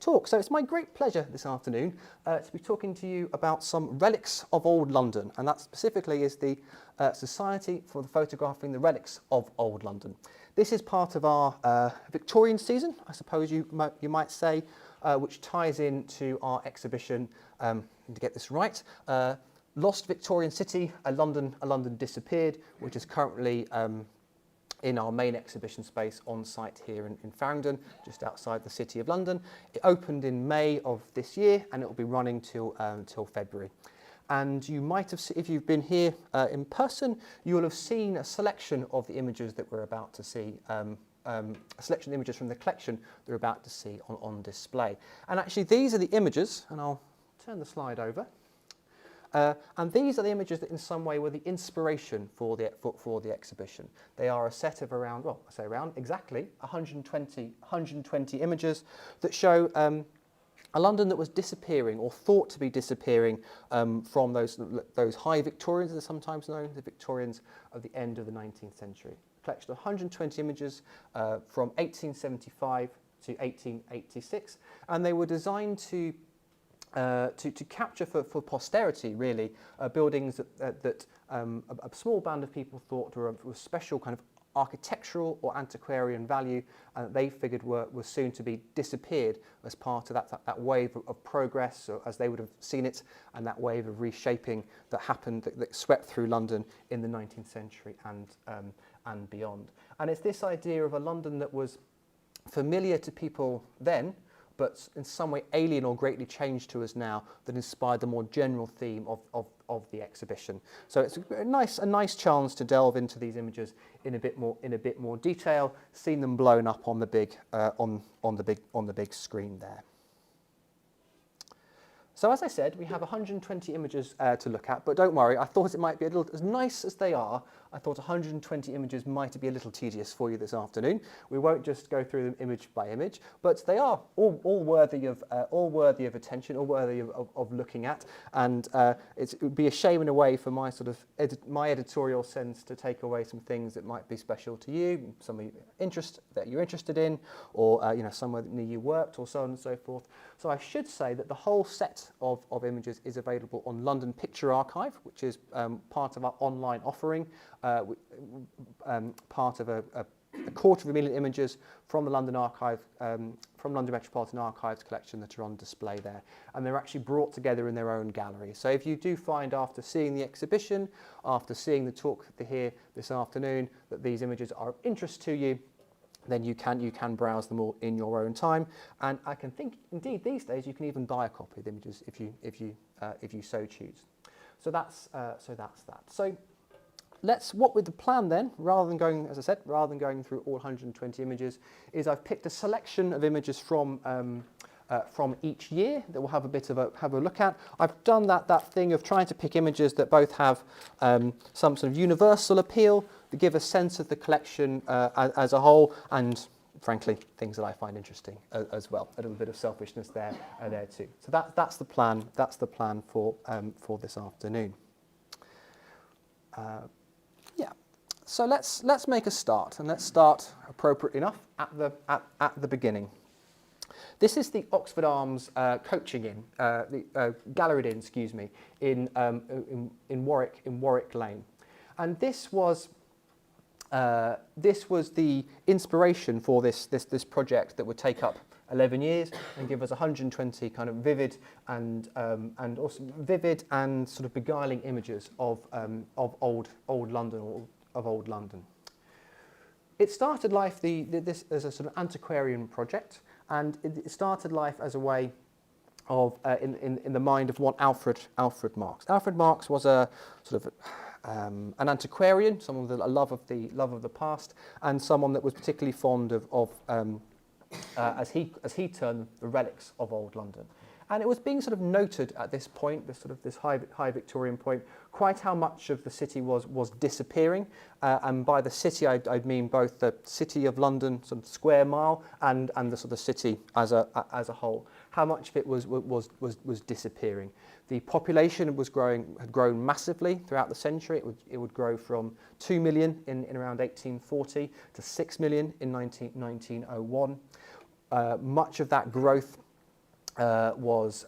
talk. So it's my great pleasure this afternoon to be talking to you about some relics of old London, and that specifically is the Society for Photographing the Relics of Old London. This is part of our Victorian season, I suppose you might say, which ties into our exhibition, to get this right, Lost Victorian City, a London Disappeared, which is currently in our main exhibition space on site here in Farringdon, just outside the City of London. It opened in May of this year and it will be running till February. And you might have, if you've been here in person, you will have seen a selection of the images that we're about to see, a selection of images from the collection that we're about to see on display. And actually these are the images, and I'll turn the slide over. And these are the images that in some way were the inspiration for the exhibition. They are a set of around, well, I say around, exactly 120 images that show a London that was disappearing or thought to be disappearing from those high Victorians, as they're sometimes known, the Victorians of the end of the 19th century. A collection of 120 images from 1875 to 1886, and they were designed to capture for posterity, really, buildings that a small band of people thought were of special kind of architectural or antiquarian value, and they figured were soon to be disappeared as part of that wave of progress, or as they would have seen it, and that wave of reshaping that happened, that swept through London in the 19th century and beyond. And it's this idea of a London that was familiar to people then, but in some way alien or greatly changed to us now, that inspired the more general theme of the exhibition. So it's a nice chance to delve into these images in a bit more detail, seeing them blown up on the big big screen there. So as I said, we have 120 images to look at, but don't worry, I thought it might be a little, as nice as they are, I thought 120 images might be a little tedious for you this afternoon. We won't just go through them image by image, but they are all worthy of attention, all worthy of looking at, and it would be a shame in a way for my sort of my editorial sense to take away some things that might be special to you, some that you're interested in, or somewhere near you worked, or so on and so forth. So I should say that the whole set of images is available on London Picture Archive, which is part of our online offering, part of a 250,000 images from the London Archive, from London Metropolitan Archives collection that are on display there, and they're actually brought together in their own gallery. So if you do find, after seeing the exhibition, after seeing the talk here this afternoon, that these images are of interest to you, then you can browse them all in your own time, and I can think indeed these days you can even buy a copy of the images if you so choose. So that's that. So what with the plan then, rather than going through all 120 images, is I've picked a selection of images from each year that we'll have a look at. I've done that thing of trying to pick images that both have some sort of universal appeal, that give a sense of the collection as a whole, and frankly things that I find interesting as well. A little bit of selfishness there too. So that's the plan. That's the plan for this afternoon. Yeah. So let's make a start, and let's start appropriately enough at the beginning. This is the Oxford Arms coaching inn, the Galleried Inn, excuse me, in Warwick Lane, and this was the inspiration for this project that would take up 11 years and give us 120 kind of vivid and also vivid and sort of beguiling images of old London, or of old London. It started life this as a sort of antiquarian project, and it started life as a way of in the mind of one Alfred Marks. Alfred Marks was a sort of an antiquarian, someone with a love of the past, and someone that was particularly fond of as he termed, the relics of old London. And it was being sort of noted at this point, this high Victorian point, quite how much of the city was disappearing. And by the city, I'd mean both the City of London, sort of square mile, and the sort of city as a whole. How much of it was disappearing. The population had grown massively throughout the century. It would grow from 2 million in around 1840 to 6 million in 1901. Much of that growth was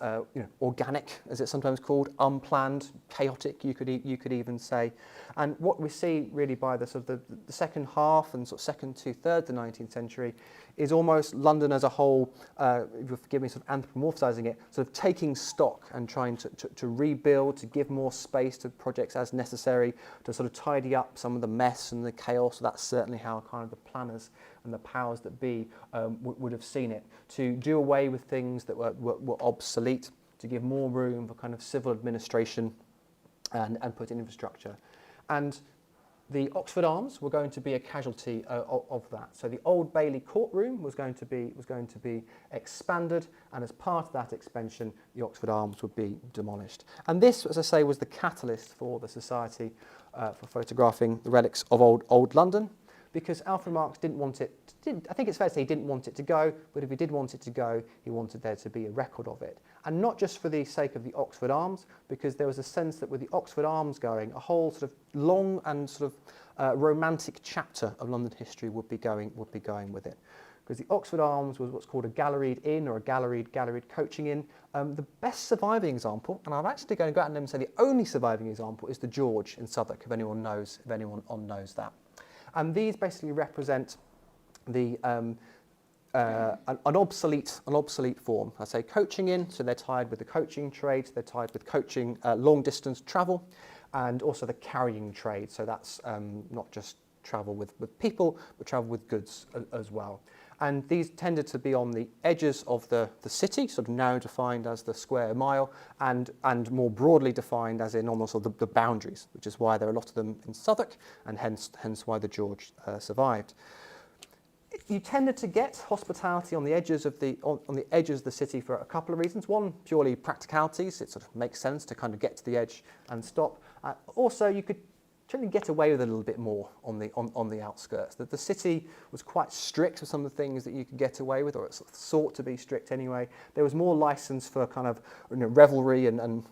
organic, as it's sometimes called, unplanned, chaotic. You could even say, and what we see really by the sort of the second half and sort of second 2/3 of the 19th century is almost London as a whole. If you'll forgive me, sort of anthropomorphizing it, sort of taking stock and trying to rebuild, to give more space to projects as necessary, to sort of tidy up some of the mess and the chaos. So that's certainly how kind of the planners and the powers that be would have seen it, to do away with things that were obsolete, to give more room for kind of civil administration and put in infrastructure. And the Oxford Arms were going to be a casualty of that. So the Old Bailey courtroom was going to be expanded, and as part of that expansion, the Oxford Arms would be demolished. And this, as I say, was the catalyst for the Society for Photographing the Relics of Old London, because Alfred Marks didn't want it. I think it's fair to say he didn't want it to go, but if he did want it to go, he wanted there to be a record of it. And not just for the sake of the Oxford Arms, because there was a sense that with the Oxford Arms going, a whole sort of long and sort of romantic chapter of London history would be going with it. Because the Oxford Arms was what's called a galleried inn, or a galleried coaching inn. The best surviving example, and I'm actually going to go out and say the only surviving example, is the George in Southwark, if anyone knows knows that. And these basically represent the an obsolete form. I say coaching in, so they're tied with the coaching trade, they're tied with coaching long distance travel, and also the carrying trade. So that's not just travel with people, but travel with goods as well. And these tended to be on the edges of the city, sort of now defined as the square mile, and more broadly defined as in almost the boundaries, which is why there are a lot of them in Southwark, and hence why the George survived. You tended to get hospitality on the edges of the city for a couple of reasons. One, purely practicalities. It sort of makes sense to kind of get to the edge and stop. Also, you could generally get away with a little bit more on the outskirts. That the city was quite strict with some of the things that you could get away with, or it sort of sought to be strict anyway. There was more license for kind of revelry and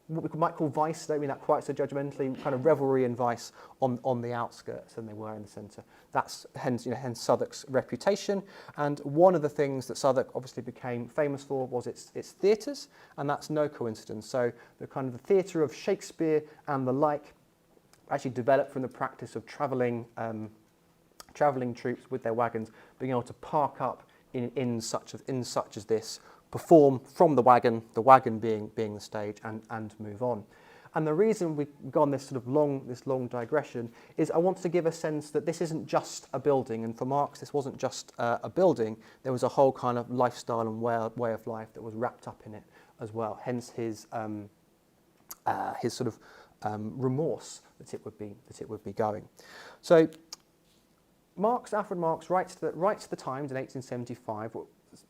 what we might call vice. I don't mean that quite so judgmentally. Kind of revelry and vice on the outskirts than they were in the centre. That's hence Southwark's reputation. And one of the things that Southwark obviously became famous for was its theatres, and that's no coincidence. So the kind of the theatre of Shakespeare and the like actually developed from the practice of travelling troops with their wagons being able to park up in inns such as this, perform from the wagon being the stage, and move on. And the reason we've gone this long digression is I want to give a sense that this isn't just a building, and for Marx this wasn't just a building. There was a whole kind of lifestyle and way of life that was wrapped up in it as well. Hence his sort of remorse that it would be going. So Alfred Marx writes to the Times in 1875,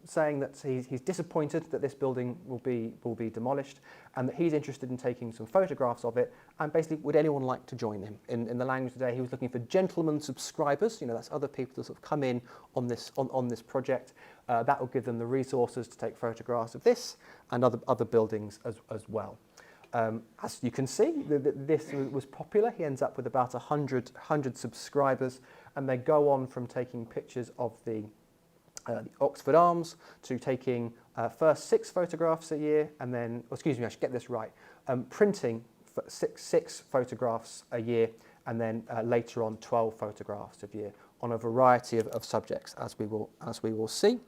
saying that he's disappointed that this building will be demolished, and that he's interested in taking some photographs of it, and basically would anyone like to join him. In the language today, he was looking for gentlemen subscribers. That's other people that sort of come in on this project. That will give them the resources to take photographs of this and other buildings as well. As you can see, this was popular. He ends up with about 100 subscribers, and they go on from taking pictures of the Oxford Arms to taking first 6 photographs a year, and then, excuse me, I should get this right, printing six photographs a year, and then later on 12 photographs a year on a variety of subjects, as we will see.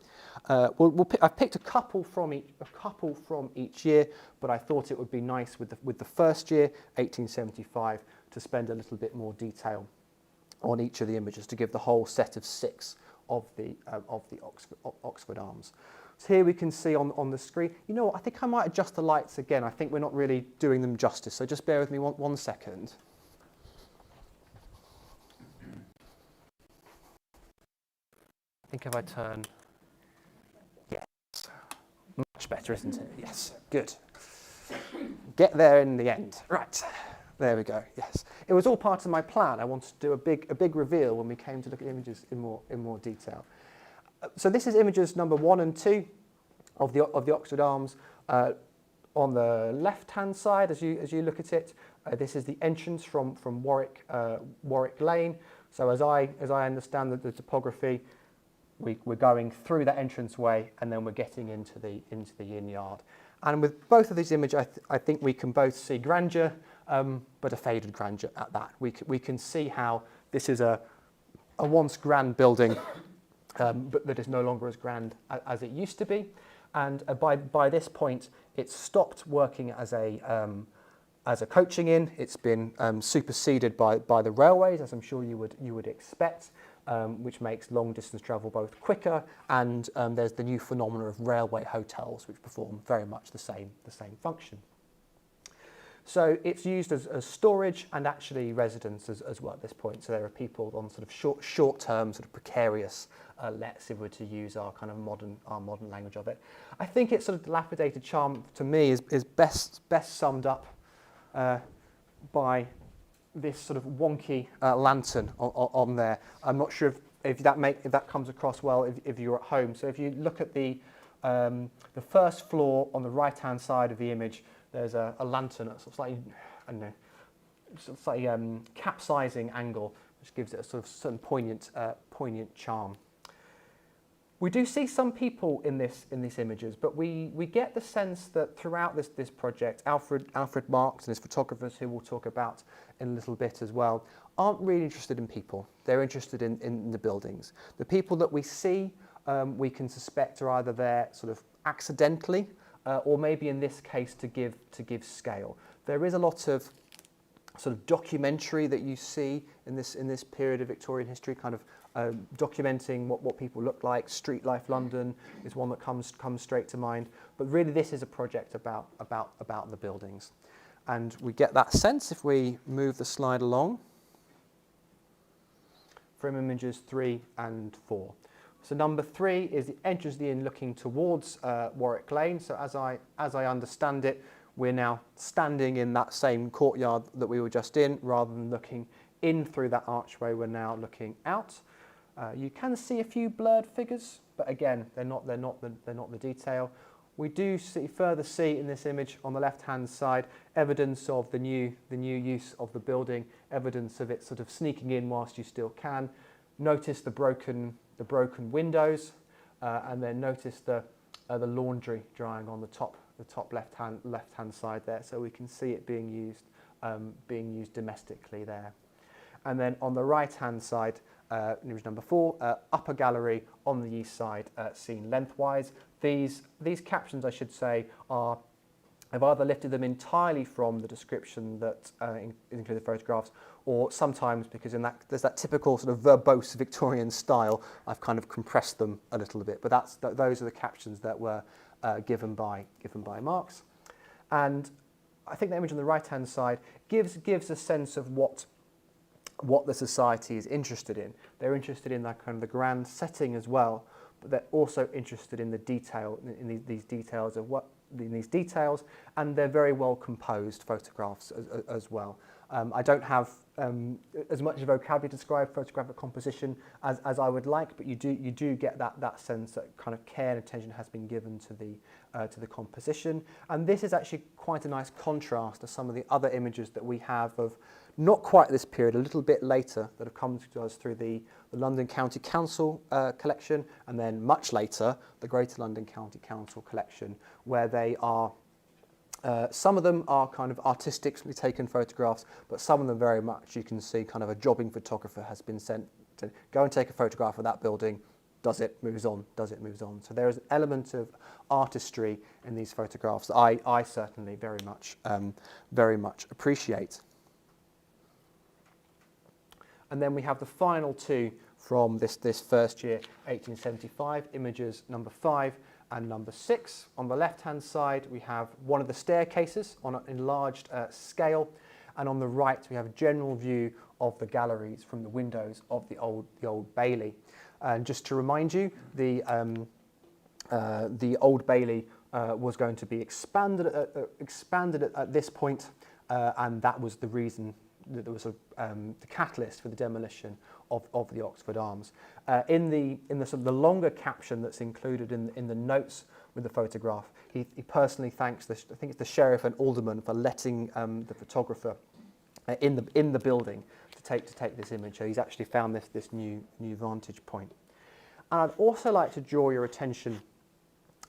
I've picked a couple from each year, but I thought it would be nice with the first year, 1875, to spend a little bit more detail on each of the images to give the whole set of 6 of the Oxford Arms. So here we can see on the screen. You know what? I think I might adjust the lights again. I think we're not really doing them justice. So just bear with me one second. I think if I turn, yes, much better, isn't it? Yes, good. Get there in the end. Right, there we go. Yes, it was all part of my plan. I wanted to do a big reveal when we came to look at images in more detail. So this is images number 1 and 2 of the Oxford Arms. On the left-hand side, as you look at it, this is the entrance from Warwick Lane. So as I understand the topography, we're going through that entranceway, and then we're getting into the inn yard. And with both of these images, I think we can both see grandeur, but a faded grandeur at that. We can see how this is a once grand building, but that is no longer as grand as it used to be. And by this point, it's stopped working as a coaching inn. It's been superseded by the railways, as I'm sure you would expect, which makes long distance travel both quicker, and there's the new phenomena of railway hotels, which perform very much the same function. So it's used as storage and actually residence as well at this point. So there are people on sort of short-term, sort of precarious lets, if we were to use our kind of modern language of it. I think its sort of dilapidated charm to me is best summed up by this sort of wonky lantern on there. I'm not sure if that comes across well if you're at home. So if you look at the first floor on the right-hand side of the image, there's a lantern at sort of slightly, I don't know, sort of slightly capsizing angle, which gives it a sort of certain poignant charm. We do see some people in these images, but we get the sense that throughout this project, Alfred Marks and his photographers, who we'll talk about in a little bit as well, aren't really interested in people. They're interested in the buildings. The people that we see, we can suspect are either there sort of accidentally, or maybe in this case to give scale. There is a lot of sort of documentary that you see in this period of Victorian history, kind of documenting what people look like. Street Life London is one that comes straight to mind. But really, this is a project about the buildings, and we get that sense if we move the slide along from images 3 and 4. So number 3 is the entrance of the inn looking towards Warwick Lane. So as I understand it, we're now standing in that same courtyard that we were just in, rather than looking in through that archway. We're now looking out. You can see a few blurred figures, but again, they're not the detail. We do further see in this image on the left-hand side evidence of the new use of the building, evidence of it sort of sneaking in whilst you still can. Notice the broken windows, and then notice the laundry drying on the top left-hand side there, so we can see it being used domestically there. And then on the right-hand side, image number 4, upper gallery on the east side, seen lengthwise. These captions, I should say, I've either lifted them entirely from the description that include the photographs, or sometimes, because there's that typical sort of verbose Victorian style, I've kind of compressed them a little bit. But those are the captions that were given by Marks. And I think the image on the right-hand side gives a sense of what the society is interested in. They're interested in that kind of the grand setting as well, but they're also interested in the detail, in these details, and they're very well composed photographs as well. I don't have as much vocabulary to describe photographic composition as I would like, but you do get that sense that kind of care and attention has been given to the composition. And this is actually quite a nice contrast to some of the other images that we have of not quite this period, a little bit later, that have come to us through the London County Council collection, and then much later the Greater London County Council collection, where they are some of them are kind of artistically taken photographs, but some of them very much you can see kind of a jobbing photographer has been sent to go and take a photograph of that building. Does it, moves on, does it, moves on. So there is an element of artistry in these photographs that I certainly very much appreciate. And then we have the final two from this first year, 1875, images number 5 and number 6. On the left-hand side, we have one of the staircases on an enlarged scale, and on the right, we have a general view of the galleries from the windows of the Old Bailey. And just to remind you, the Old Bailey was going to be expanded at this point, and that was the reason that there was the catalyst for the demolition of the Oxford Arms. In the sort of the longer caption that's included in the notes with the photograph, he personally thanks I think it's the sheriff and alderman for letting the photographer in the building to take this image. So he's actually found this new vantage point. And I'd also like to draw your attention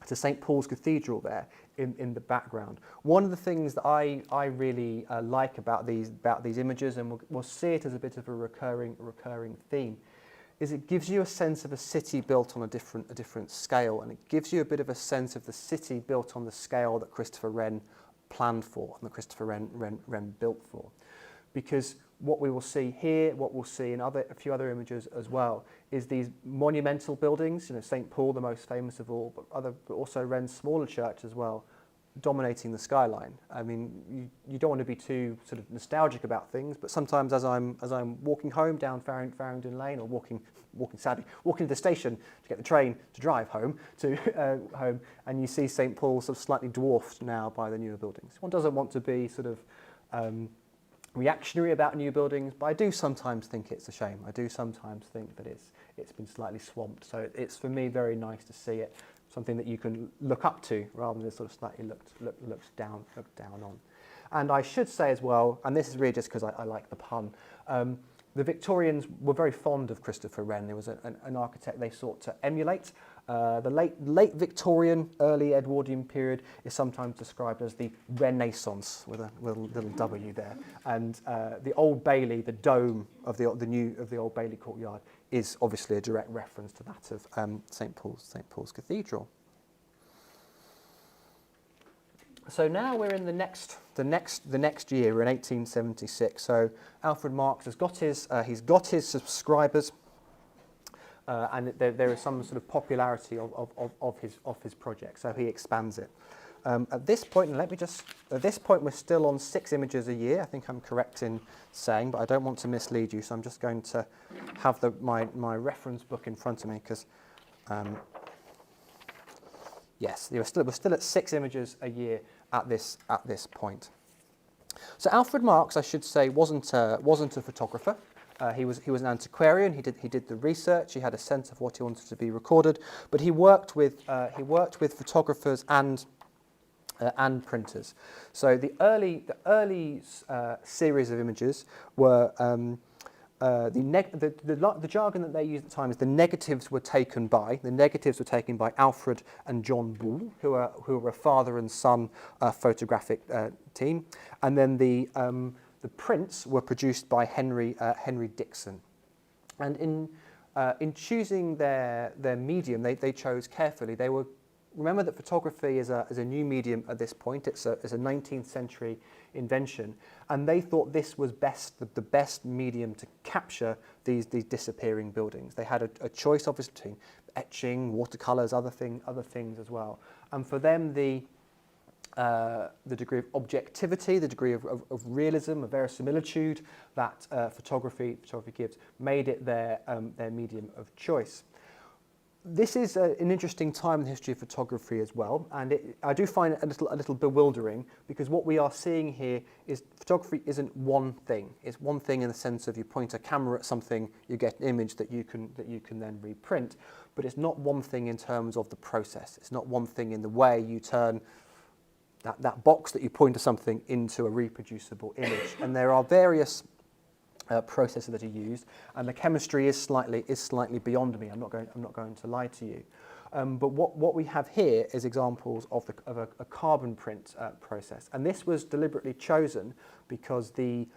to St. Paul's Cathedral there in the background. One of the things that I really like about these images, and we'll see it as a bit of a recurring theme, is it gives you a sense of a city built on a different scale, and it gives you a bit of a sense of the city built on the scale that Christopher Wren planned for and that Christopher Wren built for. Because what we will see here, what we'll see in a few other images as well, is these monumental buildings, St. Paul, the most famous of all, but also Wren's smaller church as well, dominating the skyline. I mean, you don't want to be too sort of nostalgic about things, but sometimes as I'm walking home down Farringdon Lane, or walking to the station to get the train to drive home home, and you see St. Paul sort of slightly dwarfed now by the newer buildings. One doesn't want to be sort of reactionary about new buildings, but I do sometimes think it's a shame. I do sometimes think that it's been slightly swamped. So it's, for me, very nice to see it, something that you can look up to rather than sort of slightly looked down on. And I should say as well, and this is really just because I like the pun, the Victorians were very fond of Christopher Wren. He was an architect they sought to emulate. The late Victorian, early Edwardian period is sometimes described as the Renaissance, with a little W there. And the Old Bailey, the dome of the Old Bailey courtyard, is obviously a direct reference to that of St. Paul's Cathedral. So now we're in the next year. We're in 1876. So Alfred Marks has got his subscribers. And there is some sort of popularity of his project, so he expands it. At this point, we're still on 6 images a year. I think I'm correct in saying, but I don't want to mislead you, so I'm just going to have my reference book in front of me, because yes, we're still at 6 images a year at this point. So Alfred Marks, I should say, wasn't a photographer. He was an antiquarian. He did the research. He had a sense of what he wanted to be recorded, but he worked with photographers and printers. So the early series of images were the jargon that they used at the time is the negatives were taken by Alfred and John Ball, who were a father and son photographic team, and then the prints were produced by Henry Dixon. And in choosing their medium, they chose carefully. Remember that photography is a new medium at this point. It's a 19th century invention, and they thought this was the best medium to capture these disappearing buildings. They had a choice, obviously, between etching, watercolours, other things as well. And for them, the degree of objectivity, the degree of realism, of verisimilitude that photography gives, made it their medium of choice. This is an interesting time in the history of photography as well, and I do find it a little bewildering, because what we are seeing here is photography isn't one thing. It's one thing in the sense of you point a camera at something, you get an image that you can then reprint, but it's not one thing in terms of the process. It's not one thing in the way you turn that box that you point to something into a reproducible image. And there are various processes that are used, and the chemistry is slightly beyond me. I'm not going to lie to you. But what we have here is examples of a carbon print process, and this was deliberately chosen because the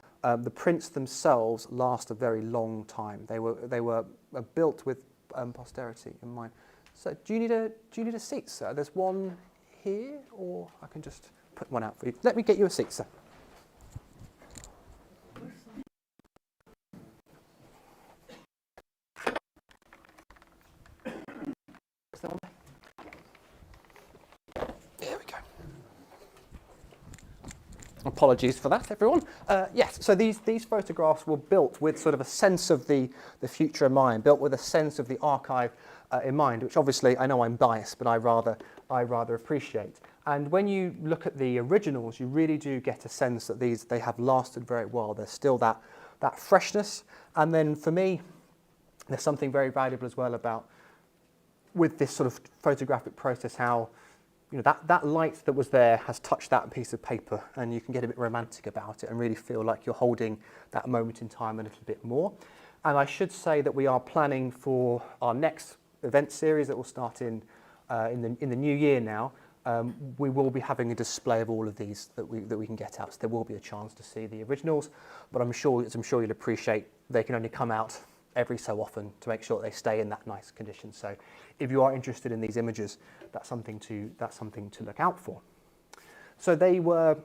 prints themselves last a very long time. They were built with posterity in mind. So do you need a seat, sir? There's one here, or I can just put one out for you. Let me get you a seat, sir. There we go. Apologies for that, everyone. Yes, so these photographs were built with sort of a sense of the future in mind, built with a sense of the archive in mind, which obviously I know I'm biased, but I rather appreciate. And when you look at the originals, you really do get a sense that they have lasted very well. There's still that freshness, and then for me, there's something very valuable as well about with this sort of photographic process, how that light that was there has touched that piece of paper, and you can get a bit romantic about it and really feel like you're holding that moment in time a little bit more. And I should say that we are planning for our next event series that will start in the new year now, we will be having a display of all of these that we can get out. So there will be a chance to see the originals, but I'm sure you'll appreciate, they can only come out every so often to make sure that they stay in that nice condition. So if you are interested in these images, that's something to look out for. So they were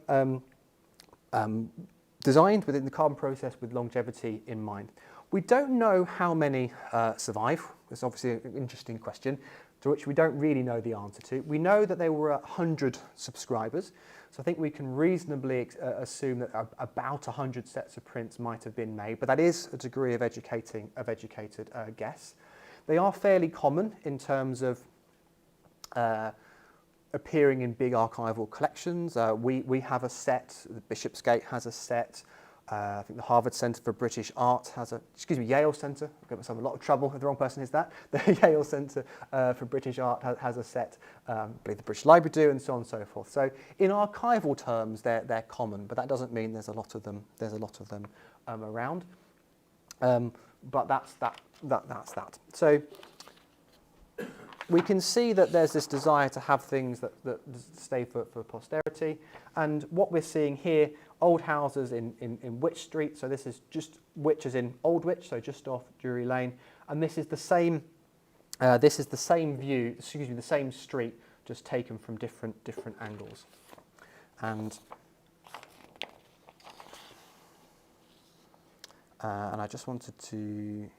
designed within the carbon process with longevity in mind. We don't know how many survive. It's obviously an interesting question to which we don't really know the answer to. We know that there were 100 subscribers, so I think we can reasonably assume that about 100 sets of prints might have been made, but that is a degree of educated guess. They are fairly common in terms of appearing in big archival collections. We have a set, the Bishopsgate has a set, I think the Harvard Centre for British Art has Yale Centre, I've got myself in a lot of trouble if the wrong person is that. The Yale Centre for British Art has a set, I believe the British Library do, and so on and so forth. So in archival terms, they're common, but that doesn't mean there's a lot of them around. But that's that. So we can see that there's this desire to have things that stay for posterity, and what we're seeing here, old houses in Wych Street, so this is just Wych as in Old Wych, so just off Drury Lane, and this is the same view, the same street, just taken from different angles. And I just wanted to,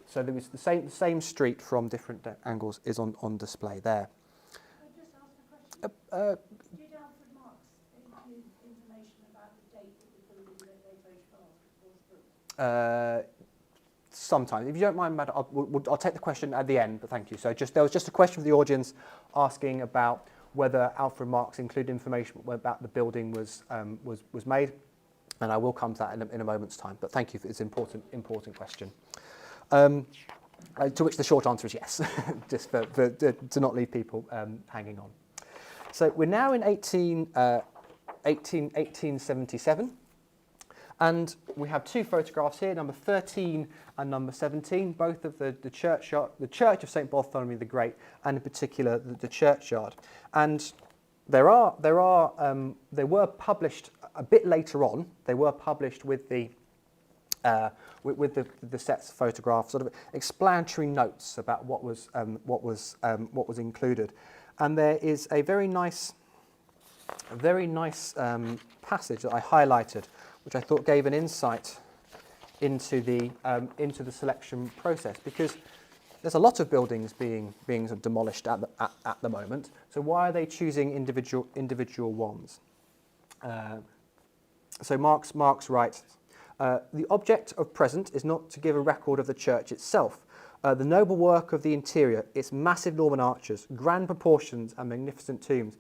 so there was the same street from different angles is on display there. Can I just ask a question? Did Alfred Marks include information about the date of the building that they photographed? Sometimes, if you don't mind, Matt, I'll take the question at the end, but thank you. So there was just a question from the audience asking about whether Alfred Marks included information about the building was made, and I will come to that in a moment's time. But thank you for this important question. To which the short answer is yes, just to not leave people hanging on. So we're now in 1877. And we have two photographs here, number 13 and number 17, both of the churchyard, the Church of St. Bartholomew the Great, and in particular the churchyard. And they were published a bit later on. They were published with the sets photographs, sort of explanatory notes about what was included. And there is a very nice passage that I highlighted, which I thought gave an insight into the selection process, because there's a lot of buildings being sort of demolished at the moment. So why are they choosing individual ones? So Marx writes, the object of present is not to give a record of the church itself. The noble work of the interior, its massive Norman arches, grand proportions and magnificent tombs,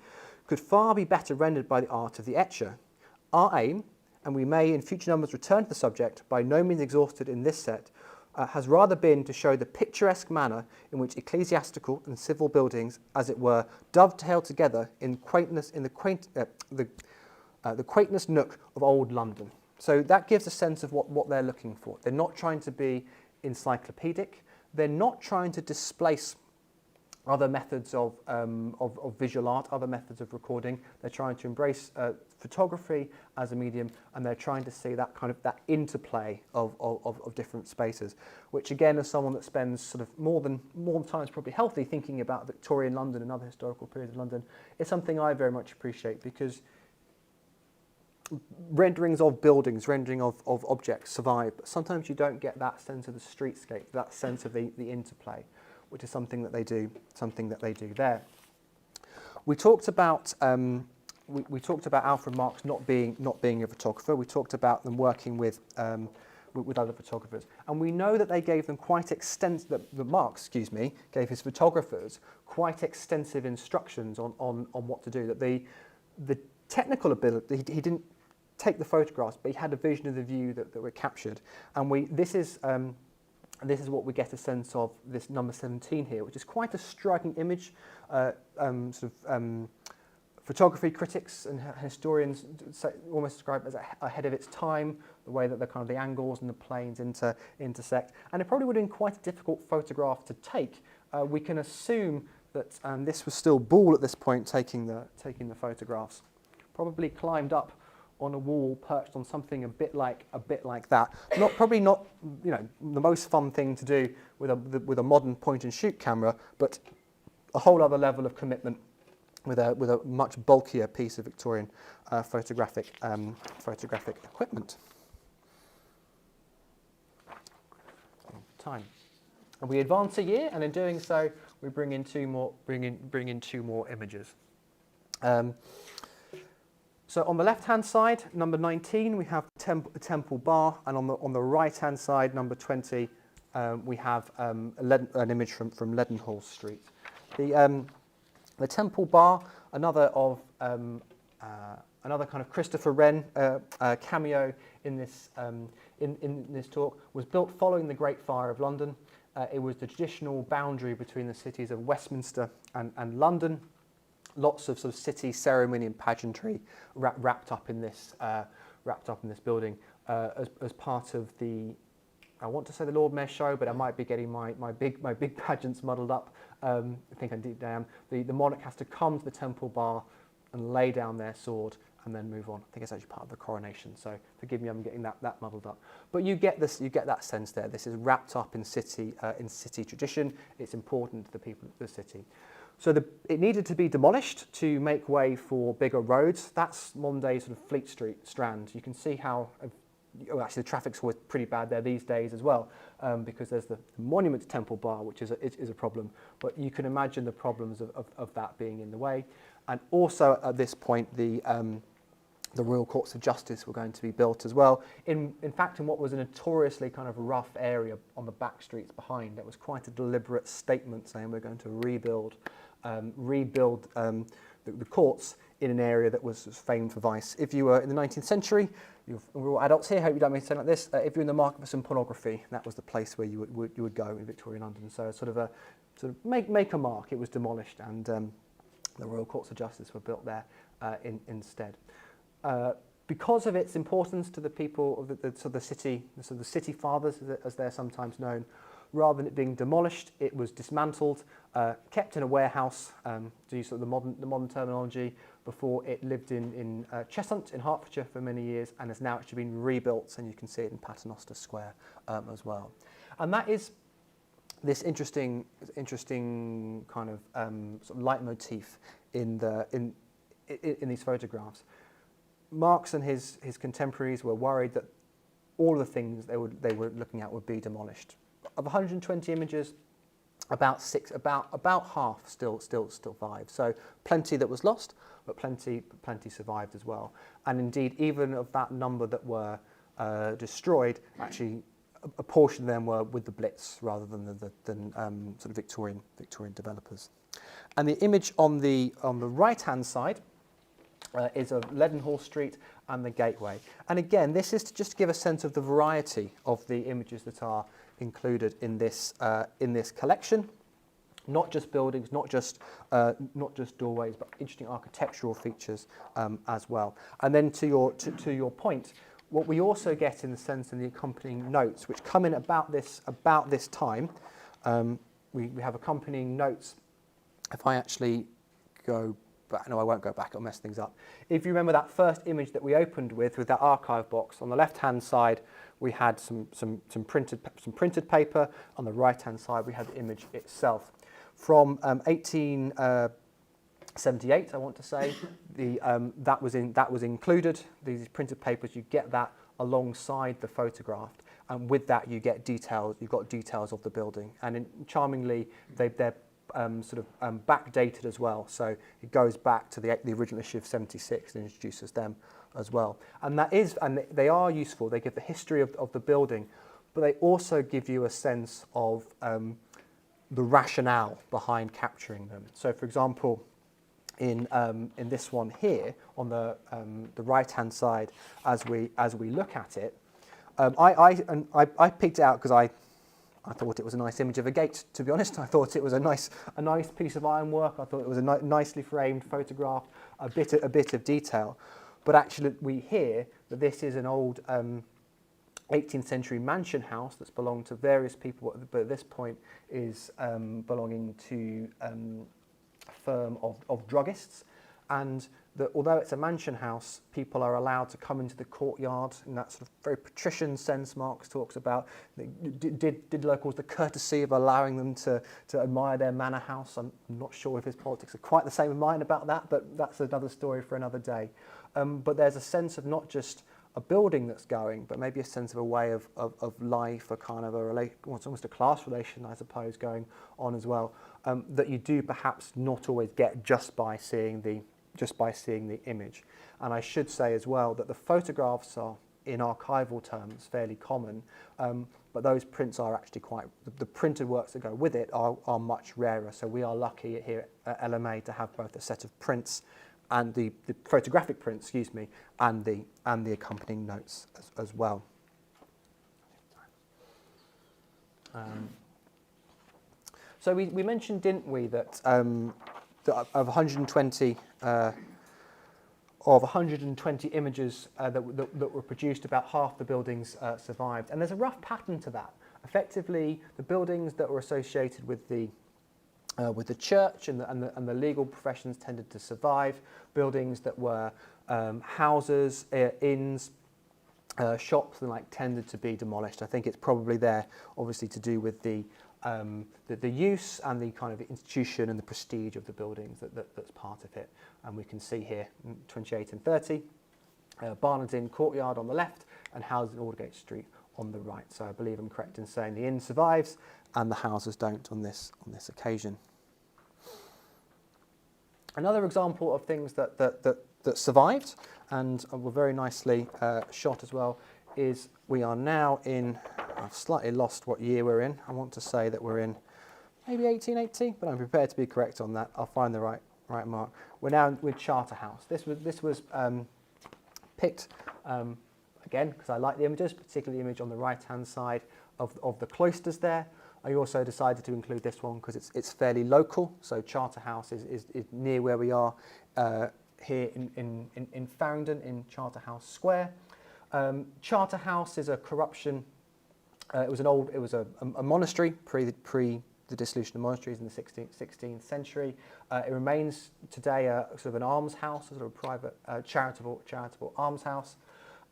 could far be better rendered by the art of the etcher. Our aim, and we may in future numbers return to the subject, by no means exhausted in this set, has rather been to show the picturesque manner in which ecclesiastical and civil buildings, as it were, dovetail together in the quaintness nook of old London. So that gives a sense of what they're looking for. They're not trying to be encyclopedic. They're not trying to displace other methods of visual art, other methods of recording. They're trying to embrace photography as a medium, and they're trying to see that kind of that interplay of different spaces, which again, as someone that spends sort of more than time is probably healthy thinking about Victorian London and other historical periods of London, is something I very much appreciate, because renderings of buildings, rendering of objects survive, but sometimes you don't get that sense of the streetscape, that sense of the interplay, which is something that they do there. We talked about Alfred Marks not being a photographer. We talked about them working with other photographers, and we know that they gave them quite extensive. That Marks, gave his photographers quite extensive instructions on what to do. That the technical ability, he didn't take the photographs, but he had a vision of the view that were captured, and this is what we get a sense of this number 17 here, which is quite a striking image, Photography critics and historians almost describe it as ahead of its time, the way that the angles and the planes intersect. And it probably would have been quite a difficult photograph to take. We can assume that this was still Ball at this point taking the photographs. Probably climbed up on a wall, perched on something a bit like that. Probably not the most fun thing to do with a modern point and shoot camera, but a whole other level of commitment with a much bulkier piece of Victorian photographic equipment. Time, and we advance a year, and in doing so, we bring in two more images. So on the left-hand side, number 19, we have Temple Bar, and on the right-hand side, number 20, we have an image from Leadenhall Street. The Temple Bar, another kind of Christopher Wren cameo in this talk, was built following the Great Fire of London. It was the traditional boundary between the cities of Westminster and London. Lots of sort of city ceremony and pageantry wrapped up in this building as part of the, I want to say the Lord Mayor show, but I might be getting my big pageants muddled up. I think indeed I am. The monarch has to come to the Temple Bar and lay down their sword and then move on. I think it's actually part of the coronation, so forgive me, I'm getting that muddled up. But you get that sense there. This is wrapped up in city tradition. It's important to the people of the city. So it needed to be demolished to make way for bigger roads. That's modern day sort of Fleet Street, Strand. You can see how, actually the traffic's always pretty bad there these days as well, because there's the monument to Temple Bar, which is a problem. But you can imagine the problems of that being in the way. And also at this point, the Royal Courts of Justice were going to be built as well. In fact, in what was a notoriously kind of rough area on the back streets behind, it was quite a deliberate statement saying we're going to rebuild the courts in an area that was famed for vice. If you were in the 19th century, we're all adults here, hope you don't mean to sound like this, if you're in the market for some pornography, that was the place where you would go in Victorian London. So sort of make a mark. It was demolished, and the Royal Courts of Justice were built there instead. Because of its importance to the people of the city fathers, as they're sometimes known, rather than it being demolished, it was dismantled, kept in a warehouse, to use sort of the modern terminology, before it lived in Cheshunt in Hertfordshire for many years, and has now actually been rebuilt, and you can see it in Paternoster Square as well. And that is this interesting kind of sort of leitmotif in these photographs. Marx and his contemporaries were worried that all of the things they were looking at would be demolished. Of 120 images, about half still survived. So plenty that was lost, but plenty survived as well. And indeed, even of that number that were destroyed, actually a portion of them were with the Blitz rather than sort of Victorian developers. And the image on the right-hand side is of Leadenhall Street and the Gateway. And again, this is to just give a sense of the variety of the images that are included in this collection. Not just buildings, not just doorways, but interesting architectural features as well. And then to your point, what we also get in the sense in the accompanying notes, which come in about this time, we have accompanying notes. If I actually go back, no, I won't go back, it'll mess things up. If you remember that first image that we opened with that archive box, on the left-hand side we had some printed paper, on the right-hand side we had the image itself. From 1878, I want to say, that was included. These printed papers, you get that alongside the photograph, and with that you get details. You've got details of the building, and charmingly they're backdated as well. So it goes back to the original issue of '76 and introduces them as well. And they are useful. They give the history of the building, but they also give you a sense of the rationale behind capturing them. So, for example, in this one here on the right-hand side, as we look at it, I picked it out because I I thought it was a nice image of a gate, to be honest. I thought it was a nice piece of ironwork. I thought it was a nicely framed photograph, a bit of detail. But actually, we hear that this is an old 18th century mansion house that's belonged to various people, but at this point is belonging to a firm of druggists. And that although it's a mansion house, people are allowed to come into the courtyard in that sort of very patrician sense Marx talks about. Did locals the courtesy of allowing them to admire their manor house? I'm not sure if his politics are quite the same in mine about that, but that's another story for another day. But there's a sense of not just a building that's going, but maybe a sense of a way of life, a kind of it's almost a class relation, I suppose, going on as well, that you do perhaps not always get just by seeing the image. And I should say as well that the photographs are, in archival terms, fairly common, but those prints are actually the printed works that go with it are much rarer. So we are lucky here at LMA to have both a set of prints and the photographic prints, and the accompanying notes as well. So we mentioned, didn't we, that of 120 images that were produced, about half the buildings survived, and there's a rough pattern to that. Effectively, the buildings that were associated with the church and the legal professions tended to survive. Buildings that were houses, inns, shops, and tended to be demolished. I think it's probably there, obviously, to do with the use and the kind of institution and the prestige of the buildings that's part of it. And we can see here 28 and 30, Barnard's Inn courtyard on the left and houses in Aldergate Street on the right. So I believe I'm correct in saying the inn survives and the houses don't on this occasion. Another example of things that survived and were very nicely shot as well is we are now in, I've slightly lost what year we're in. I want to say that we're in maybe 1880, but I'm prepared to be correct on that. I'll find the right mark. We're now with Charterhouse. This was picked again because I like the images, particularly the image on the right-hand side of the cloisters there. I also decided to include this one because it's fairly local. So Charterhouse is near where we are here in Farringdon in Charterhouse Square. Charterhouse is a corruption. It was a monastery pre the dissolution of monasteries in the 16th century. It remains today a sort of an almshouse, a sort of private charitable almshouse.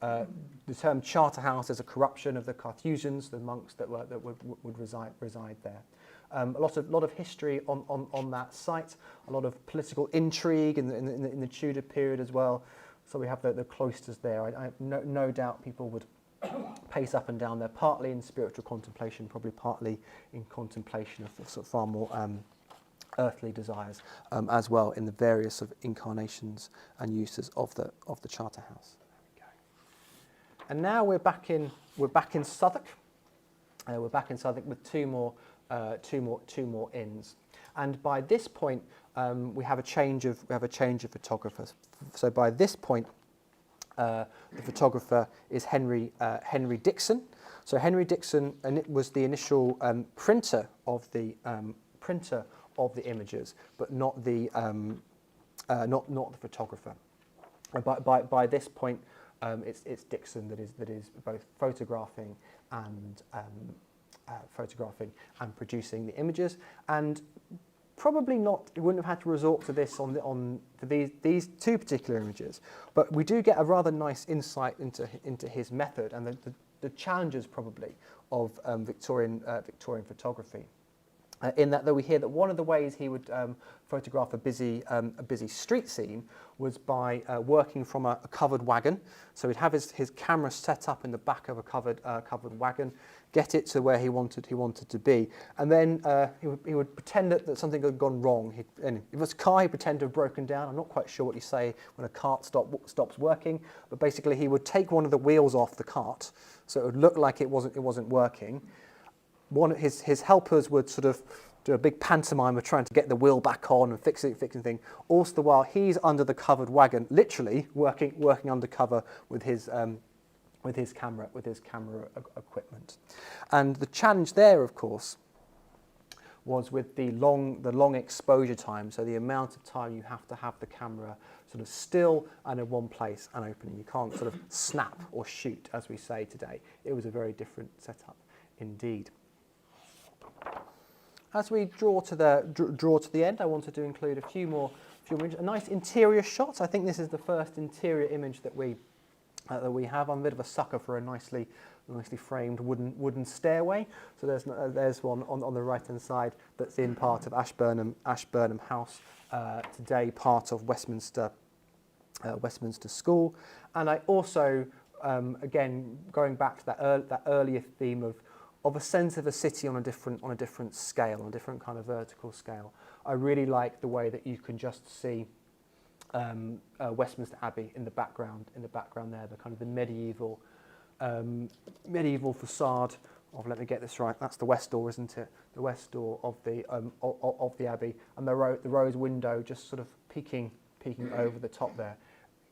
The term Charterhouse is a corruption of the Carthusians, the monks that would reside there. A lot of history on that site, a lot of political intrigue in the Tudor period as well. So we have the cloisters there. I have no doubt people would pace up and down there, partly in spiritual contemplation, probably partly in contemplation of sort of far more earthly desires as well in the various sort of incarnations and uses of the Charterhouse. And now we're back in Southwark. We're back in Southwark with two more inns. And by this point, we have a change of photographers. So by this point, the photographer is Henry Dixon. So Henry Dixon, and it was the initial printer of the images, but not the photographer. By this point, it's Dixon that is both photographing and producing the images, and probably not. You wouldn't have had to resort to this for these two particular images, but we do get a rather nice insight into his method and the challenges probably of Victorian photography. In that, though, we hear that one of the ways he would photograph a busy street scene was by working from a covered wagon. So he'd have his camera set up in the back of a covered wagon, get it to where he wanted to be, and then he would pretend that something had gone wrong. And if it was a car, he'd pretend to have broken down. I'm not quite sure what you say when a cart stops working, but basically he would take one of the wheels off the cart, so it would look like it wasn't working. One of his helpers would sort of do a big pantomime of trying to get the wheel back on and fixing thing. Also, the while he's under the covered wagon, literally working undercover with his with his camera equipment. And the challenge there, of course, was with the long exposure time, so the amount of time you have to have the camera sort of still and in one place and opening. You can't sort of snap or shoot, as we say today. It was a very different setup indeed. As we draw to the end, I wanted to include a few more images. A nice interior shot. I think this is the first interior image that we have. I'm a bit of a sucker for a nicely framed wooden stairway. So there's one on the right hand side that's in part of Ashburnham House today, part of Westminster School. And I also again going back to that earlier theme of a sense of a city on a different scale, on a different kind of vertical scale. I really like the way that you can just see Westminster Abbey in the background there, the kind of the medieval facade of, let me get this right, that's the west door, isn't it? The west door of the Abbey, and the rose window just sort of peeking over the top there.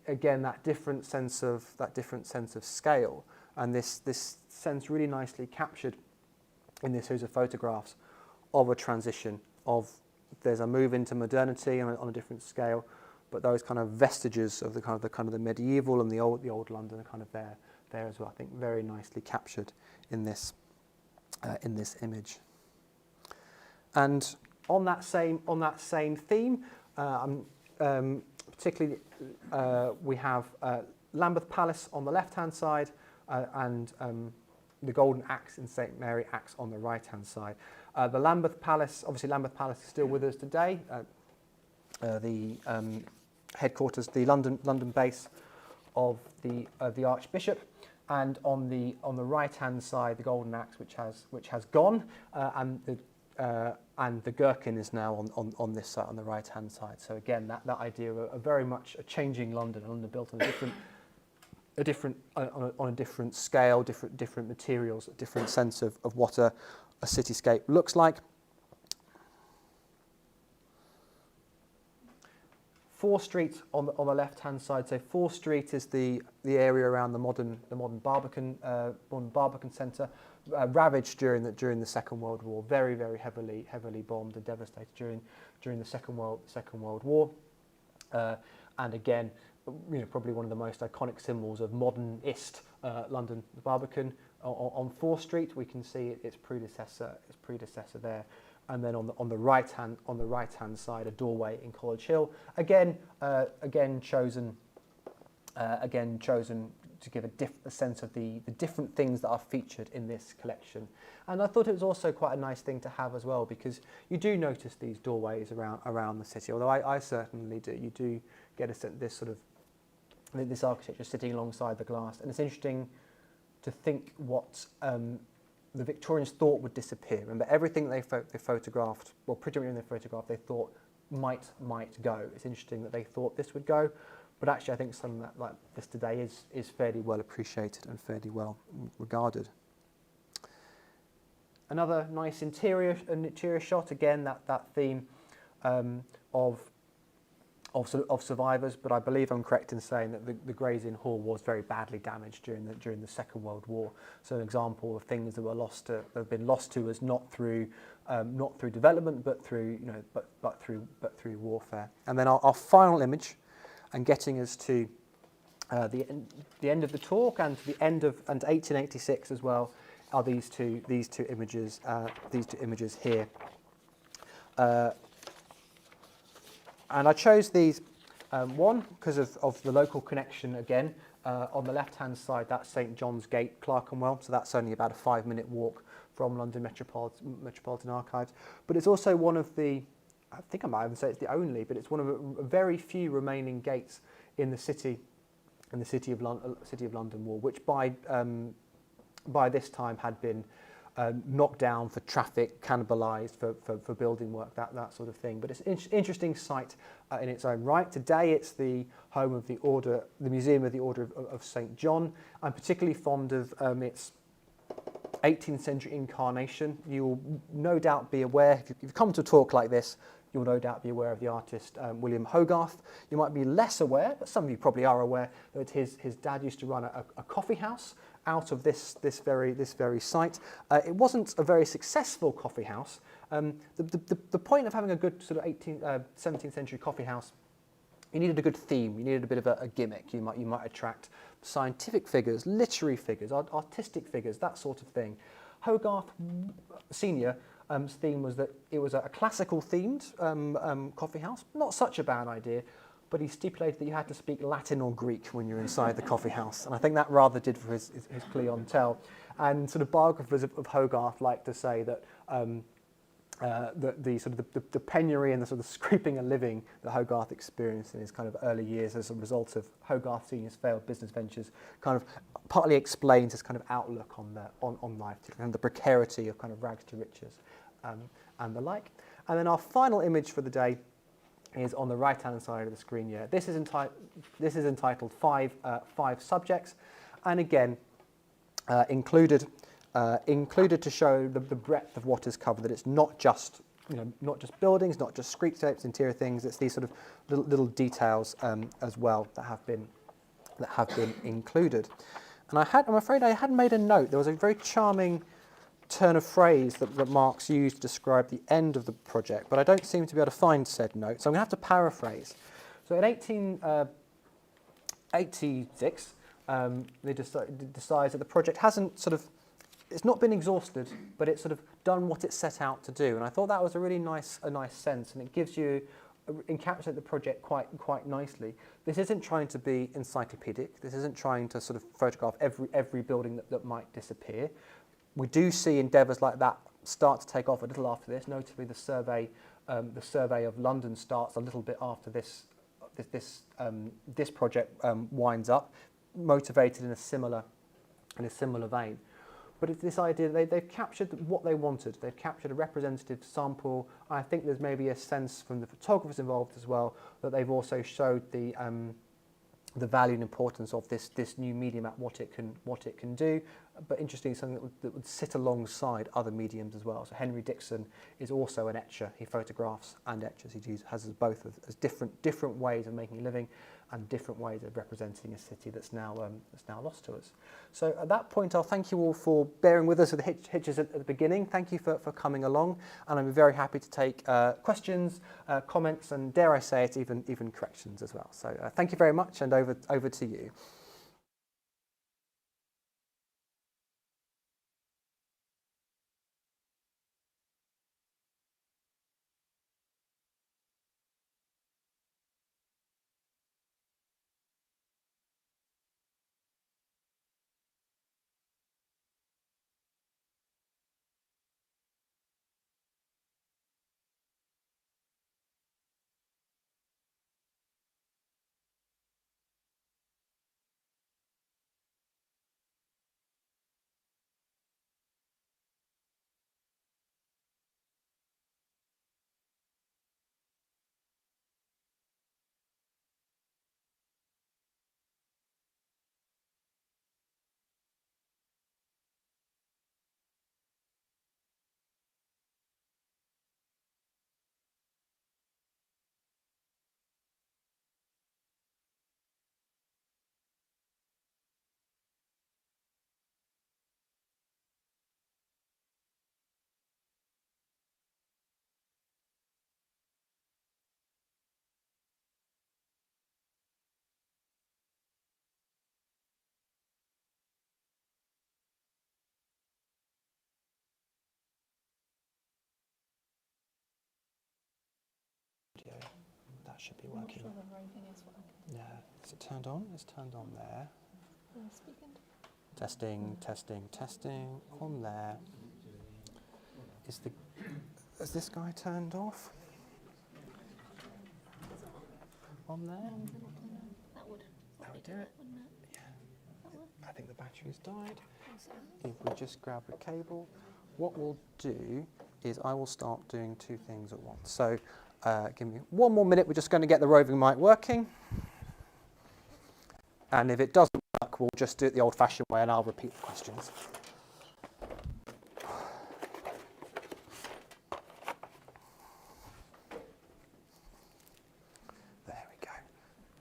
Again, that different sense of scale, and this sense really nicely captured in this series of photographs of a transition there's a move into modernity on a different scale, but those kind of vestiges of the kind of the medieval and the old London are kind of there as well. I think very nicely captured in this image. And on that same theme, particularly we have Lambeth Palace on the left-hand side and the Golden Axe in St Mary Axe on the right-hand side. The Lambeth Palace, obviously Lambeth Palace is still with us today. The headquarters, the London base of the Archbishop, and on the right-hand side, the Golden Axe, which has gone, and the Gherkin is now on this side, on the right-hand side. So again, that idea of a very much a changing London built on a different scale, different materials, a different sense of what a cityscape looks like. Fore Street on the left-hand side. So Fore Street is the area around the modern Barbican Centre, ravaged during the Second World War, very heavily bombed and devastated during the Second World War, and again, probably one of the most iconic symbols of modernist London, the Barbican. On Fore Street, we can see its predecessor there. And then on the right hand side, a doorway in College Hill. Again chosen to give a sense of the different things that are featured in this collection. And I thought it was also quite a nice thing to have as well, because you do notice these doorways around the city. Although I certainly do. You do get this architecture sitting alongside the glass, and it's interesting to think what the Victorians thought would disappear. Remember, everything they photographed, well, pretty much when they photographed, they thought might go. It's interesting that they thought this would go, but actually I think something that like this today is fairly well appreciated and fairly well regarded. Another nice interior shot, again that theme of survivors, but I believe I'm correct in saying that the Gray's Inn Hall was very badly damaged during the Second World War. So an example of things that have been lost to us not through development, but through through warfare. And then our final image, and getting us to the end of the talk and to the end of 1886 as well, are these two images here. And I chose these, one, because of the local connection again. On the left-hand side, that's St John's Gate, Clerkenwell, so that's only about a 5-minute walk from London Metropolitan Archives. But it's also one of the, I think I might even say it's the only, but it's one of a very few remaining gates in the city of London Wall, which by this time had been knocked down for traffic, cannibalised for building work, that sort of thing. But it's an interesting site in its own right. Today it's the home of the Museum of the Order of St John. I'm particularly fond of its 18th century incarnation. You will no doubt be aware, if you've come to a talk like this, you'll no doubt be aware of the artist William Hogarth. You might be less aware, but some of you probably are aware, that his dad used to run a coffee house out of this very site. It wasn't a very successful coffee house. The point of having a good sort of 17th century coffee house, you needed a good theme, you needed a bit of a gimmick. You might attract scientific figures, literary figures, artistic figures, that sort of thing. Hogarth Senior's theme was that it was a classical themed coffee house. Not such a bad idea, but he stipulated that you had to speak Latin or Greek when you're inside the coffee house. And I think that rather did for his clientele. And sort of biographers of Hogarth like to say that the penury and the sort of scraping a living that Hogarth experienced in his kind of early years as a result of Hogarth Senior's failed business ventures kind of partly explains his kind of outlook on life, and the precarity of kind of rags to riches and the like. And then our final image for the day is on the right-hand side of the screen here. This is entitled Five Subjects, and again included to show the breadth of what is covered. That it's not just buildings, not just streetscapes, interior things. It's these sort of little details as well that have been included. And I'm afraid I hadn't made a note. There was a very charming turn of phrase that Marx used to describe the end of the project, but I don't seem to be able to find said note, so I'm going to have to paraphrase. So in 1886, they decides that the project hasn't it's not been exhausted, but it's sort of done what it set out to do, and I thought that was a really nice sense, and it gives you encapsulate the project quite nicely. This isn't trying to be encyclopedic. This isn't trying to sort of photograph every building that might disappear. We do see endeavours like that start to take off a little after this. Notably, the survey of London starts a little bit after this project winds up, motivated in a similar vein. But it's this idea that they've captured what they wanted. They've captured a representative sample. I think there's maybe a sense from the photographers involved as well that they've also showed the value and importance of this new medium at what it can do. But interestingly, something that would sit alongside other mediums as well. So Henry Dixon is also an etcher. He photographs and etches. He has both as different ways of making a living and different ways of representing a city that's now lost to us. So at that point, I'll thank you all for bearing with us with the hitches at the beginning. Thank you for coming along, and I'm very happy to take questions, comments, and dare I say it, even corrections as well. So thank you very much, and over to you. That should be working. I'm not sure everything is working. Yeah, is it turned on? It's turned on there. Yeah, speaking. Testing. On there. Is this guy turned off? On there? That would do it. wouldn't it? Yeah. That would. I think the battery's died. Also. If we just grab a cable, what we'll do is I will start doing two things at once. So give me one more minute. We're just going to get the roving mic working. And if it doesn't work, we'll just do it the old-fashioned way and I'll repeat the questions.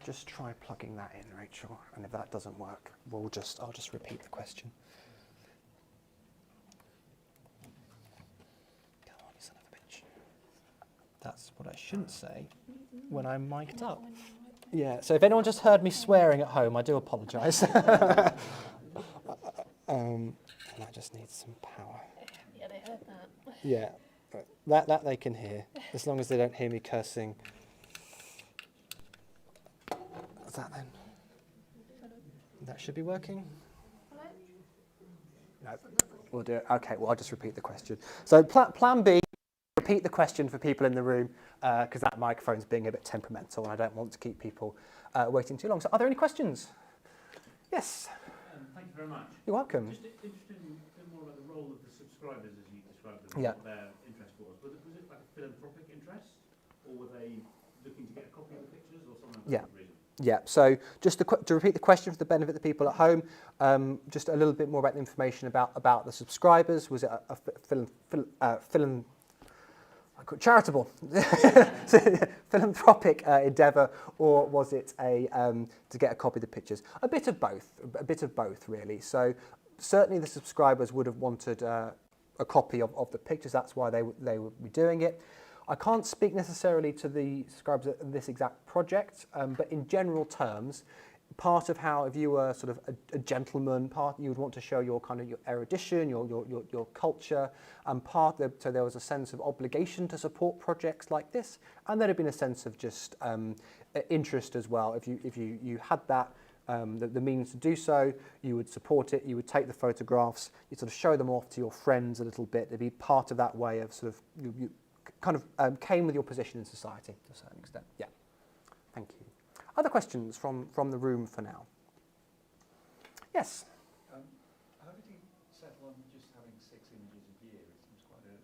Just try plugging that in, Rachel, and if that doesn't work, I'll just repeat the question. Come on, you son of a bitch. That's what I shouldn't say when I'm mic'd up. Yeah, so if anyone just heard me swearing at home, I do apologise. And that just needs some power. Yeah, they heard that. Yeah, that they can hear, as long as they don't hear me cursing. What's that then? That should be working. No, we'll do it. Okay, well, I'll just repeat the question. So plan B, repeat the question for people in the room, because that microphone's being a bit temperamental and I don't want to keep people waiting too long. So are there any questions? Yes. Thank you very much. You're welcome. Just interested in a bit more about the role of the subscribers as you described them, Yeah. what their interest was. Was it like a philanthropic interest, or were they looking to get a copy of the pictures, or some other reason? Yeah, so just to repeat the question for the benefit of the people at home, just a little bit more about the information about the subscribers. Was it a charitable, philanthropic endeavour, or was it to get a copy of the pictures? A bit of both, really. So certainly the subscribers would have wanted a copy of the pictures. That's why they would be doing it. I can't speak necessarily to the subscribers of this exact project, but in general terms, part of how, if you were sort of a gentleman, you would want to show your kind of your erudition, your culture, and so there was a sense of obligation to support projects like this, and there had been a sense of just interest as well. If you had that. The means to do so, you would support it, you would take the photographs, you sort of show them off to your friends a little bit. It'd be part of that way of sort of you kind of came with your position in society to a certain extent. Yeah, thank you. Other questions from the room for now? Yes? How did you settle on just having 6 images a year? It seems quite a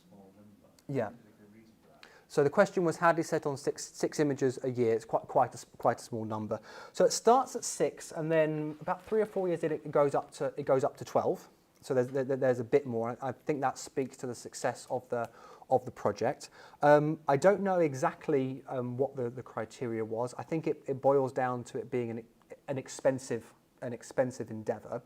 small number. Yeah. Is there a good reason for that? So the question was, how do you set on six images a year? It's quite a small number. So it starts at 6, and then about 3 or 4 years in, it goes up to 12. So there's a bit more. I think that speaks to the success of the project. I don't know exactly what the criteria was. I think it boils down to it being an expensive endeavour.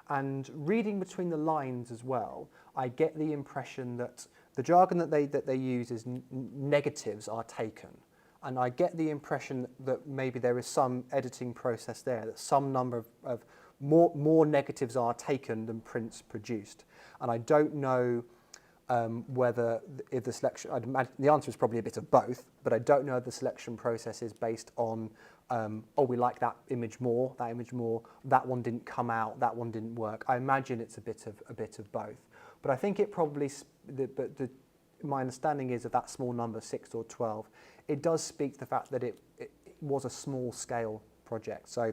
And reading between the lines as well, I get the impression that the jargon that they use is negatives are taken. And I get the impression that maybe there is some editing process there, that some number of more negatives are taken than prints produced. And I don't know whether if the selection, I'd imagine the answer is probably a bit of both, but I don't know if the selection process is based on, we like that image more, that one didn't come out, that one didn't work. I imagine it's a bit of both. But I think it probably, my understanding is of that small number, 6 or 12, it does speak to the fact that it was a small scale project. So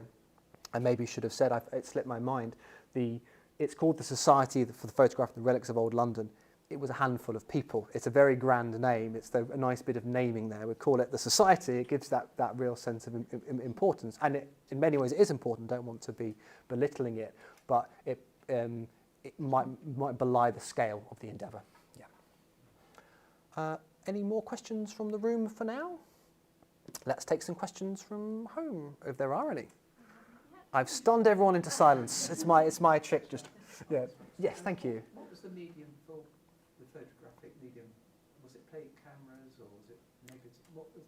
I maybe should have said, it slipped my mind, it's called the Society for the Photographic the Relics of Old London. It was a handful of people. It's a very grand name. It's a nice bit of naming there. We call it the Society. It gives that real sense of importance. And in many ways it is important. Don't want to be belittling it, but it might belie the scale of the endeavour. Yeah. Any more questions from the room for now? Let's take some questions from home, if there are any. I've stunned everyone into silence. It's my trick. Just yeah. Yes, thank you. What was the medium for the photographic medium? Was it plate cameras or was it negative? What was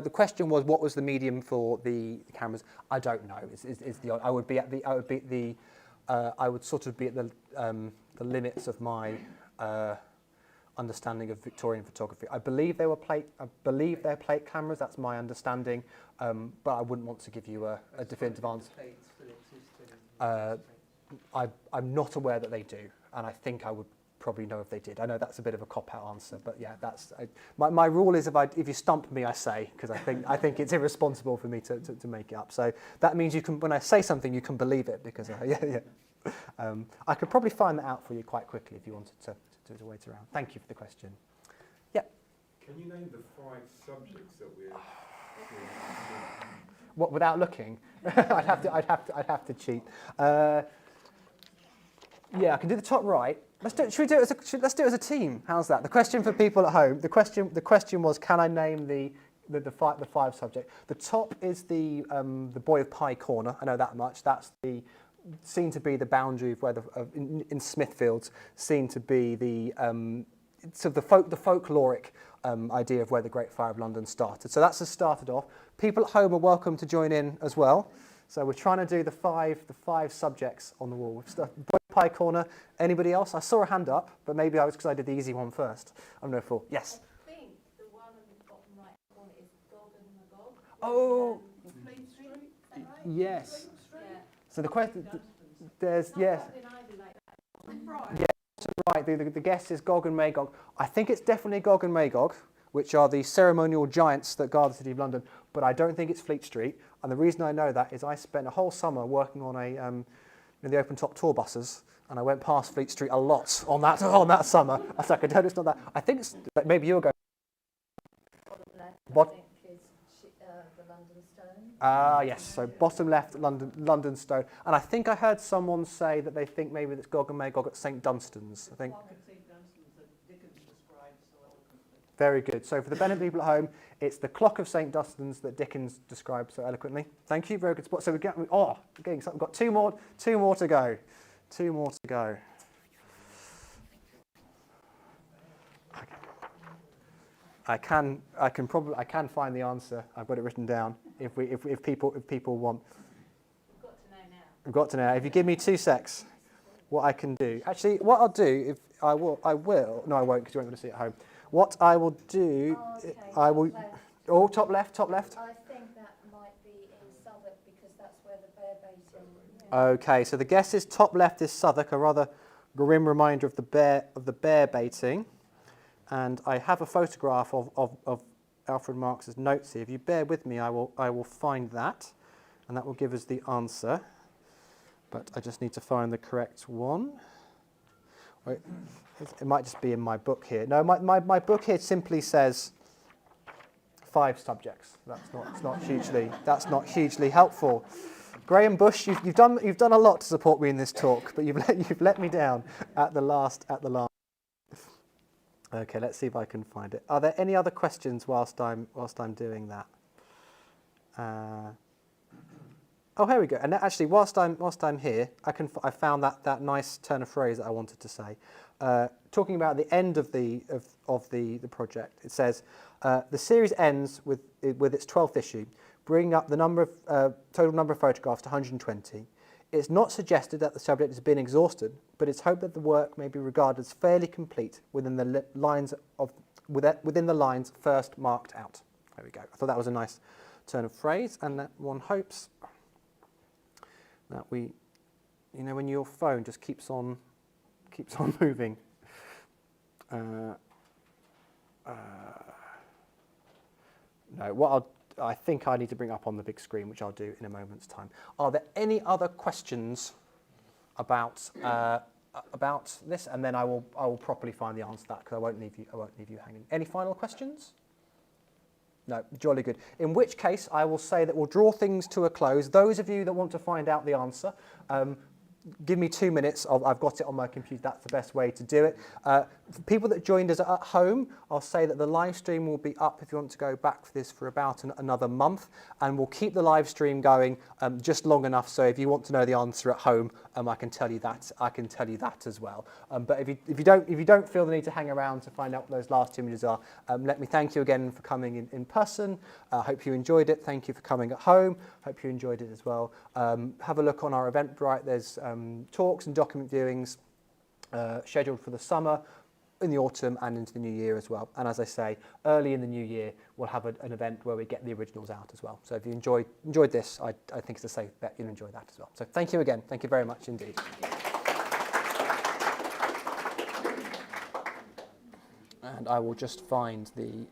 The question was, what was the medium for the cameras? I don't know. I would sort of be at the limits of my understanding of Victorian photography. I believe they're plate cameras. That's my understanding, but I wouldn't want to give you a definitive answer. I'm not aware that they do, and I think I would probably know if they did. I know that's a bit of a cop-out answer, but yeah, my rule is if you stump me, I say, because I think it's irresponsible for me to make it up. So that means you can, when I say something, you can believe it, because I could probably find that out for you quite quickly if you wanted to wait around. Thank you for the question. Yeah. Can you name the 5 subjects that we're What, without looking? I'd have to cheat. Yeah, I can do the top right. Let's do it as a team. How's that? The question for people at home. The question was, can I name the the five subject. The top is the Boy of Pie Corner. I know that much. That's seen to be the boundary of where in Smithfields, seen to be the the folkloric idea of where the Great Fire of London started. So that's just started off. People at home are welcome to join in as well. So we're trying to do the five subjects on the wall. We've started Boy of Pie Corner. Anybody else? I saw a hand up, but maybe I was because I did the easy one first. I'm no fool. Yes. I think the one on the bottom right corner is Gog and Magog. Oh, Fleet Street, is that right? yes. Fleet Street? Yeah. So the question, there's It's yes. not in Ivy like that. Right. Yeah, right. The guess is Gog and Magog. I think it's definitely Gog and Magog, which are the ceremonial giants that guard the City of London, but I don't think it's Fleet Street. And the reason I know that is I spent a whole summer working on the open-top tour buses, and I went past Fleet Street a lot on that summer. I was like, I don't, it's not that. I think it's, maybe you'll go. Bottom left, What? I think, is the London Stone. Ah, yes. So bottom left, London Stone. And I think I heard someone say that they think maybe it's Gog and Magog at St Dunstan's. I think. Very good. So for the benefit of people at home, it's the clock of St Dunstan's that Dickens described so eloquently. Thank you. Very good spot. So we're getting something. We've got two more to go. Two more to go. Okay. I can find the answer. I've got it written down. If people want. We've got to know now. We've got to know. If you give me 2 secs, what I can do. Actually, what I'll do, if I will. No, I won't, because you won't be able to see it at home. What I will do, Okay, I will. top left. Oh, top left. I think that might be in Southwark because that's where the bear baiting. Okay, so the guess is top left is Southwark, a rather grim reminder of the bear baiting, and I have a photograph of Alfred Marx's notes here. If you bear with me, I will find that, and that will give us the answer. But I just need to find the correct one. Wait, it might just be in my book here. No, my book here simply says 5 subjects. That's not hugely helpful. Graham Bush, you've done a lot to support me in this talk, but you've let me down at the last. Okay, let's see if I can find it. Are there any other questions whilst I'm doing that? Oh, here we go. And actually, whilst I'm here, I found that nice turn of phrase that I wanted to say. Talking about the end of the project, it says the series ends with its 12th issue, bringing up the total number of photographs to 120. It's not suggested that the subject has been exhausted, but it's hoped that the work may be regarded as fairly complete within the lines first marked out. There we go. I thought that was a nice turn of phrase, and that one hopes that when your phone just keeps on moving. No, I think I need to bring up on the big screen, which I'll do in a moment's time. Are there any other questions about this? And then I will properly find the answer to that, because I won't leave you hanging. Any final questions? No, jolly good. In which case, I will say that we'll draw things to a close. Those of you that want to find out the answer, give me 2 minutes. I've got it on my computer. That's the best way to do it. For people that joined us at home, I'll say that the live stream will be up if you want to go back for this for about another month, and we'll keep the live stream going just long enough so if you want to know the answer at home, I can tell you that. I can tell you that as well. But if you don't feel the need to hang around to find out what those last 2 minutes are, let me thank you again for coming in person. I hope you enjoyed it. Thank you for coming at home. Hope you enjoyed it as well. Have a look on our Eventbrite. There's talks and document viewings scheduled for the summer, in the autumn, and into the new year as well. And as I say, early in the new year, we'll have an event where we get the originals out as well. So if you enjoyed this, I think it's a safe bet you'll enjoy that as well. So thank you again. Thank you very much indeed. And I will just find the...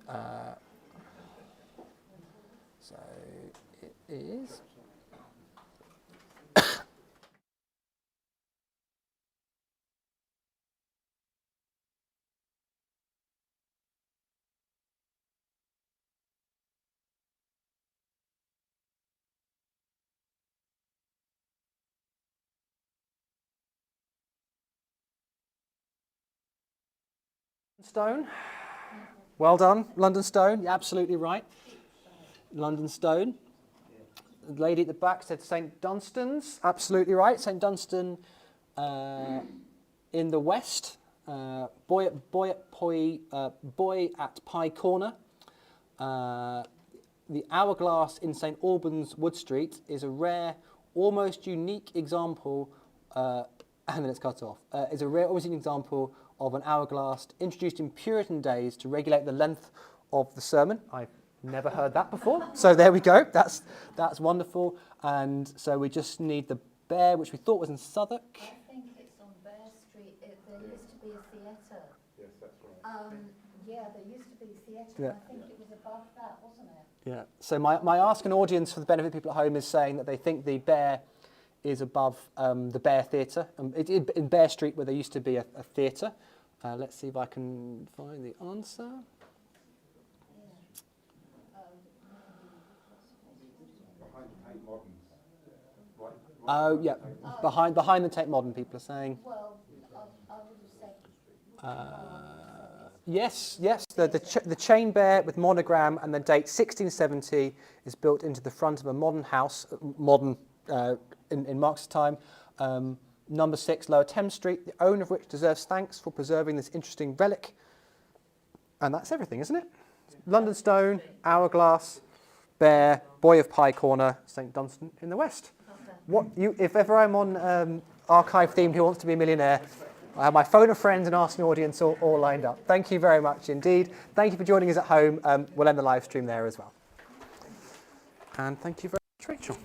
so it is... Stone. Well done, London Stone. You're absolutely right. London Stone. The lady at the back said St Dunstan's. Absolutely right. St Dunstan in the west. Boy at Pye Corner. The hourglass in St Albans Wood Street is a rare, almost unique example, and then it's cut off, is a rare, almost unique example of an hourglass introduced in Puritan days to regulate the length of the sermon. I've never heard that before, so there we go. That's wonderful. And so we just need the Bear, which we thought was in Southwark. I think it's on Bear Street. There used to be a theatre. Yes, that's right. Yeah, there used to be a theatre. Yeah. I think it was above that, wasn't it? Yeah. So my ask an audience for the benefit of people at home is saying that they think the Bear is above the Bear Theatre. In Bear Street, where there used to be a theatre. Let's see if I can find the answer. Behind Tate Modern. Right. Oh, yeah. Behind the Tate Modern, people are saying. Well, I would have said. Yes. The chain bear with monogram and the date 1670 is built into the front of a modern house, in Marx's time. Number 6, Lower Thames Street, the owner of which deserves thanks for preserving this interesting relic. And that's everything, isn't it? London Stone, Hourglass, Bear, Boy of Pye Corner, St Dunstan in the west. If ever I'm on archive themed Who Wants to Be a Millionaire, I have my phone a friend and ask an audience all lined up. Thank you very much indeed. Thank you for joining us at home. We'll end the live stream there as well. And thank you very much, Rachel.